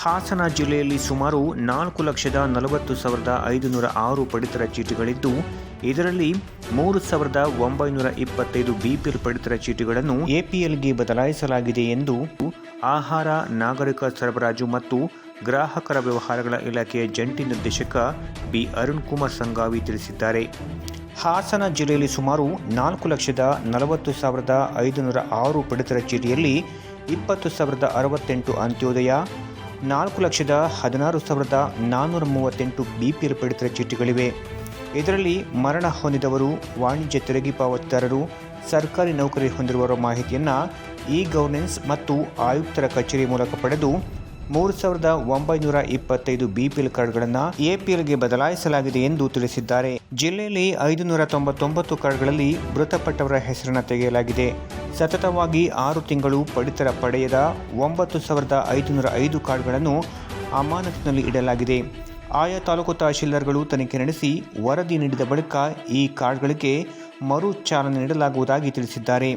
ಹಾಸನ ಜಿಲ್ಲೆಯಲ್ಲಿ ಸುಮಾರು 4,40,506 ಪಡಿತರ ಚೀಟಿಗಳಿದ್ದು, ಇದರಲ್ಲಿ 3,925 ಬಿಪಿಎಲ್ ಪಡಿತರ ಚೀಟಿಗಳನ್ನು ಎಪಿಎಲ್ಗೆ ಬದಲಾಯಿಸಲಾಗಿದೆ ಎಂದು ಆಹಾರ, ನಾಗರಿಕ ಸರಬರಾಜು ಮತ್ತು ಗ್ರಾಹಕರ ವ್ಯವಹಾರಗಳ ಇಲಾಖೆಯ ಜಂಟಿ ನಿರ್ದೇಶಕ ಬಿ ಅರುಣ್ ಕುಮಾರ್ ಸಂಗಾವಿ ತಿಳಿಸಿದ್ದಾರೆ. ಹಾಸನ ಜಿಲ್ಲೆಯಲ್ಲಿ ಸುಮಾರು 4,40,506 ಪಡಿತರ ಚೀಟಿಯಲ್ಲಿ 20,068 ಅಂತ್ಯೋದಯ, 4,16,438 ಬಿಪಿಎಲ್ ಪಡಿತರ ಚೀಟಿಗಳಿವೆ. ಇದರಲ್ಲಿ ಮರಣ ಹೊಂದಿದವರು, ವಾಣಿಜ್ಯ ತೆರಿಗೆ ಪಾವತಿದಾರರು, ಸರ್ಕಾರಿ ನೌಕರಿ ಹೊಂದಿರುವವರ ಮಾಹಿತಿಯನ್ನು ಇ-ಗವರ್ನೆನ್ಸ್ ಮತ್ತು ಆಯುಕ್ತರ ಕಚೇರಿ ಮೂಲಕ ಪಡೆದು 3,925 ಬಿಪಿಎಲ್ ಕಾರ್ಡ್ಗಳನ್ನು ಎಪಿಎಲ್ಗೆ ಬದಲಾಯಿಸಲಾಗಿದೆ ಎಂದು ತಿಳಿಸಿದ್ದಾರೆ. ಜಿಲ್ಲೆಯಲ್ಲಿ 599 ಕಾರ್ಡ್ಗಳಲ್ಲಿ ಮೃತಪಟ್ಟವರ ಹೆಸರನ್ನು ತೆಗೆಯಲಾಗಿದೆ. ಸತತವಾಗಿ 6 ತಿಂಗಳು ಪಡಿತರ ಪಡೆಯದ 9,505 ಕಾರ್ಡ್ಗಳನ್ನು ಅಮಾನತಿನಲ್ಲಿ ಇಡಲಾಗಿದೆ. ಆಯಾ ತಾಲೂಕು ತಹಶೀಲ್ದಾರ್ಗಳು ತನಿಖೆ ನಡೆಸಿ ವರದಿ ನೀಡಿದ ಬಳಿಕ ಈ ಕಾರ್ಡ್ಗಳಿಗೆ ಮರು ಚಾಲನೆ ನೀಡಲಾಗುವುದಾಗಿ ತಿಳಿಸಿದ್ದಾರೆ.